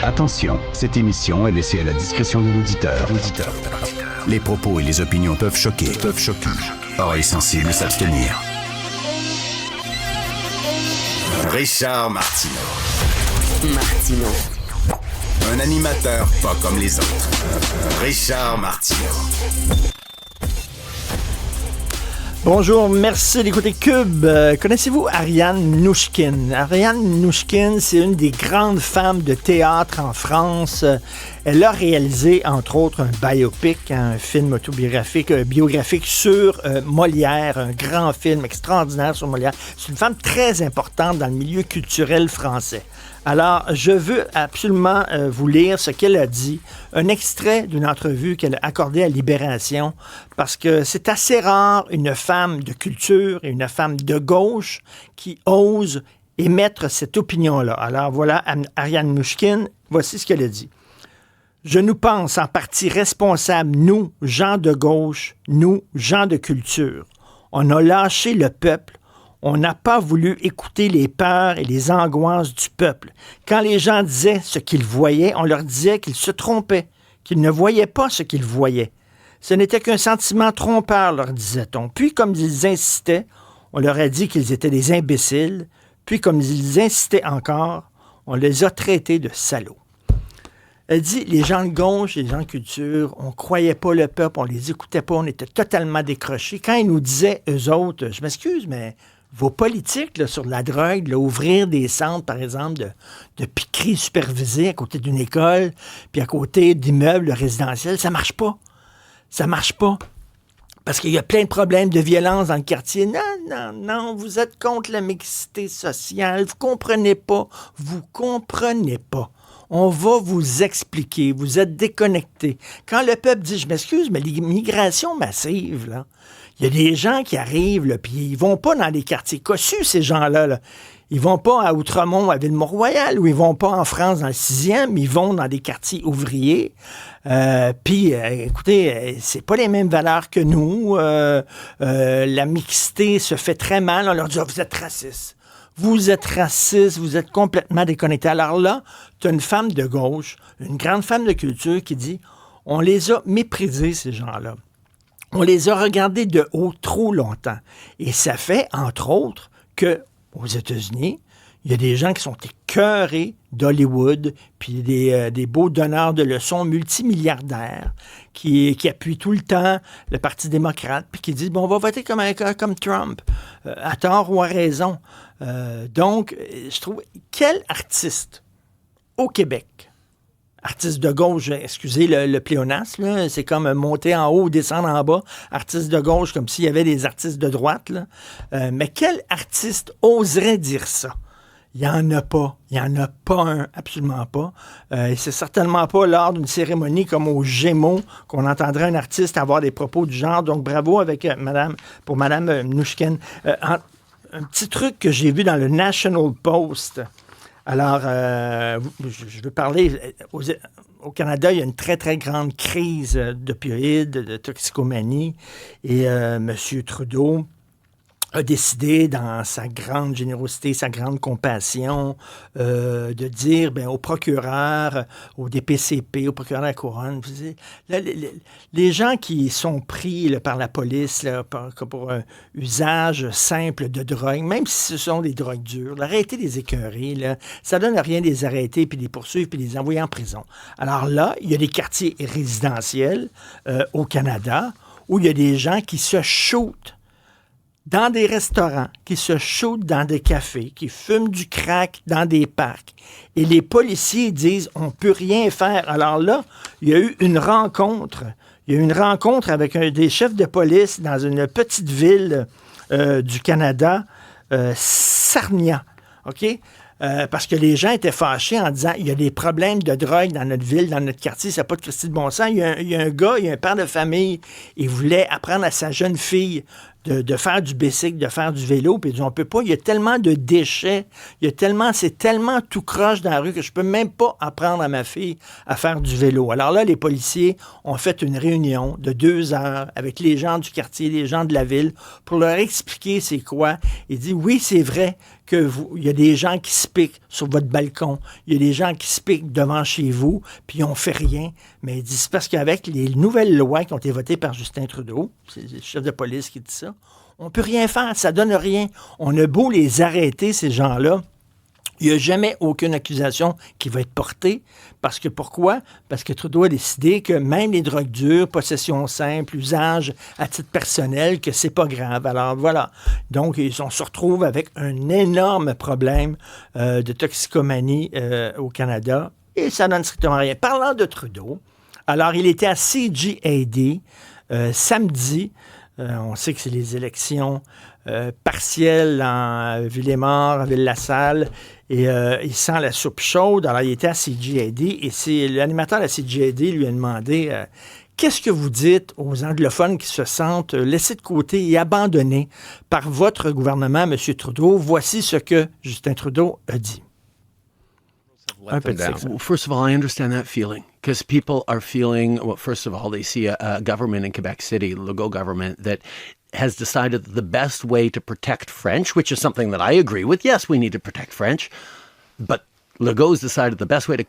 Attention, cette émission est laissée à la discrétion de l'auditeur. Les propos et les opinions peuvent choquer. Oreilles sensibles s'abstenir. Richard Martineau. Un animateur pas comme les autres. Richard Martineau. Bonjour, merci d'écouter Cube. Connaissez-vous Ariane Mnouchkine? Ariane Mnouchkine, c'est une des grandes femmes de théâtre en France. Elle a réalisé, entre autres, un biopic, un film biographique sur Molière, un grand film extraordinaire sur Molière. C'est une femme très importante dans le milieu culturel français. Alors, je veux absolument vous lire ce qu'elle a dit, un extrait d'une entrevue qu'elle a accordée à Libération, parce que c'est assez rare une femme de culture et une femme de gauche qui ose émettre cette opinion-là. Alors voilà, Ariane Mnouchkine, voici ce qu'elle a dit. Je nous pense en partie responsables, nous, gens de gauche, nous, gens de culture. On a lâché le peuple. On n'a pas voulu écouter les peurs et les angoisses du peuple. Quand les gens disaient ce qu'ils voyaient, on leur disait qu'ils se trompaient, qu'ils ne voyaient pas ce qu'ils voyaient. Ce n'était qu'un sentiment trompeur, leur disait-on. Puis, comme ils insistaient, on leur a dit qu'ils étaient des imbéciles. Puis, comme ils insistaient encore, on les a traités de salauds. Elle dit, les gens de gauche, les gens de culture, on croyait pas le peuple, on les écoutait pas, on était totalement décrochés. Quand ils nous disaient, eux autres, je m'excuse, mais vos politiques là, sur la drogue, là, ouvrir des centres, par exemple, de piqueries supervisées à côté d'une école, puis à côté d'immeubles résidentiels, ça marche pas. Ça marche pas. Parce qu'il y a plein de problèmes de violence dans le quartier. Non, vous êtes contre la mixité sociale. Vous comprenez pas. On va vous expliquer. Vous êtes déconnectés. Quand le peuple dit, je m'excuse, mais l'immigration massive, là, il y a des gens qui arrivent, là, puis ils vont pas dans les quartiers cossus, ces gens-là. Là. Ils vont pas à Outremont, à Ville-Mont-Royal, ou ils vont pas en France dans le 6e, ils vont dans des quartiers ouvriers. Écoutez, c'est pas les mêmes valeurs que nous. La mixité se fait très mal. On leur dit, vous êtes racistes. Vous êtes complètement déconnectés. Alors là, tu as une femme de gauche, une grande femme de culture qui dit, on les a méprisés, ces gens-là. On les a regardés de haut trop longtemps. Et ça fait, entre autres, qu'aux États-Unis, il y a des gens qui sont écœurés d'Hollywood, puis des beaux donneurs de leçons multimilliardaires qui appuient tout le temps le Parti démocrate, puis qui disent, bon, on va voter comme Trump, à tort ou à raison. Donc, je trouve, quel artiste au Québec, artiste de gauche, excusez le pléonasme, là, c'est comme monter en haut, descendre en bas, artiste de gauche, comme s'il y avait des artistes de droite, là. Mais quel artiste oserait dire ça? Il n'y en a pas. Il n'y en a pas un, absolument pas. Et c'est certainement pas lors d'une cérémonie comme aux Gémeaux qu'on entendrait un artiste avoir des propos du genre. Donc, bravo pour Mme Mnouchkine. Un petit truc que j'ai vu dans le National Post. Alors, je veux parler... Au Canada, il y a une très, très grande crise d'opioïdes, de toxicomanie. Et M. Trudeau a décidé, dans sa grande générosité, sa grande compassion, de dire au procureur, au DPCP, au procureur de la Couronne, vous savez, là, les gens qui sont pris là, par la police là, pour un usage simple de drogue, même si ce sont des drogues dures, arrêtez les écœurer, là, ça donne rien de les arrêter, puis les poursuivre, puis les envoyer en prison. Alors là, il y a des quartiers résidentiels au Canada où il y a des gens qui se shootent dans des restaurants, qui se shootent dans des cafés, qui fument du crack dans des parcs. Et les policiers disent, on ne peut rien faire. Alors là, il y a eu une rencontre. Il y a eu une rencontre avec des chefs de police dans une petite ville du Canada, Sarnia. OK? Parce que les gens étaient fâchés en disant, il y a des problèmes de drogue dans notre ville, dans notre quartier, ça n'a pas de Christy de bon sens. Il y a un gars, il y a un père de famille, il voulait apprendre à sa jeune fille de faire du bicycle, de faire du vélo, puis il dit, on peut pas, il y a tellement de déchets, c'est tellement tout croche dans la rue que je peux même pas apprendre à ma fille à faire du vélo. Alors là, les policiers ont fait une réunion de 2 heures avec les gens du quartier, les gens de la ville, pour leur expliquer c'est quoi. Il dit, oui, c'est vrai qu'il y a des gens qui se piquent sur votre balcon, il y a des gens qui se piquent devant chez vous, puis on fait rien. Mais il dit, c'est parce qu'avec les nouvelles lois qui ont été votées par Justin Trudeau, c'est le chef de police qui dit ça, on peut rien faire, ça donne rien. On a beau les arrêter, ces gens-là, il n'y a jamais aucune accusation qui va être portée. Parce que pourquoi? Parce que Trudeau a décidé que même les drogues dures, possession simple, usage à titre personnel, que c'est pas grave. Alors voilà. Donc, on se retrouve avec un énorme problème de toxicomanie au Canada. Et ça donne strictement rien. Parlant de Trudeau, alors il était à CGAD samedi. On sait que c'est les élections partielles en Ville-et-Mort, à Ville-la-Salle, et il sent la soupe chaude. Alors, il était à CGAD, et c'est l'animateur de la CGAD lui a demandé qu'est-ce que vous dites aux anglophones qui se sentent laissés de côté et abandonnés par votre gouvernement, M. Trudeau? Voici ce que Justin Trudeau a dit. Well, first of all, I understand that feeling because people are feeling, well, first of all, they see a government in Quebec City, the Legault government, that has decided that the best way to protect French, which is something that I agree with, yes, we need to protect French, but Legault's decided the best way to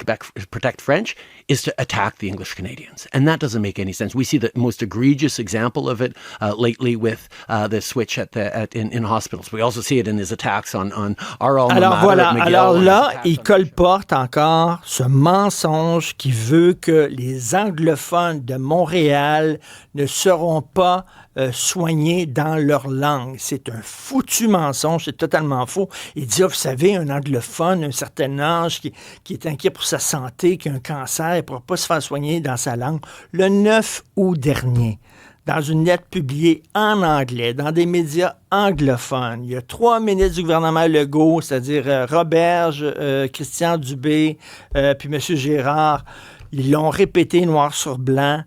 protect French is to attack the English Canadians. And that doesn't make any sense. We see the most egregious example of it lately with the switch in hospitals. We also see it in his attacks on our alma Alors mater voilà, at McGill. alors là, il colporte encore ce mensonge qui veut que les anglophones de Montréal ne seront pas soignés dans leur langue. C'est un foutu mensonge, c'est totalement faux. Il dit, vous savez, un anglophone, un certain âge, qui est inquiet pour sa santé, qui a un cancer, il ne pourra pas se faire soigner dans sa langue. Le 9 août dernier, dans une lettre publiée en anglais, dans des médias anglophones, il y a 3 ministres du gouvernement Legault, c'est-à-dire Roberge, Christian Dubé, puis M. Gérard, ils l'ont répété noir sur blanc.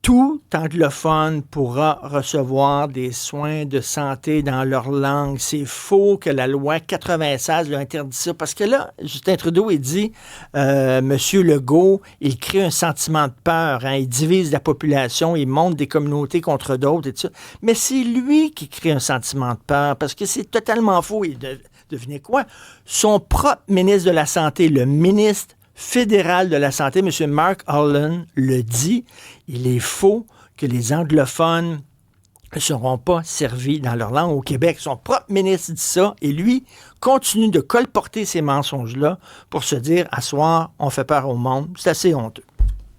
Tout anglophone pourra recevoir des soins de santé dans leur langue. C'est faux que la loi 96 lui interdit ça. Parce que là, Justin Trudeau, il dit, M. Legault, il crée un sentiment de peur. Hein, il divise la population, il monte des communautés contre d'autres et tout ça. Mais c'est lui qui crée un sentiment de peur parce que c'est totalement faux. Et devinez quoi? Son propre ministre de la Santé, le ministre fédéral de la Santé, M. Mark Holland, le dit, il est faux que les anglophones ne seront pas servis dans leur langue au Québec. Son propre ministre dit ça et lui continue de colporter ces mensonges-là pour se dire, à soir, on fait peur au monde. C'est assez honteux.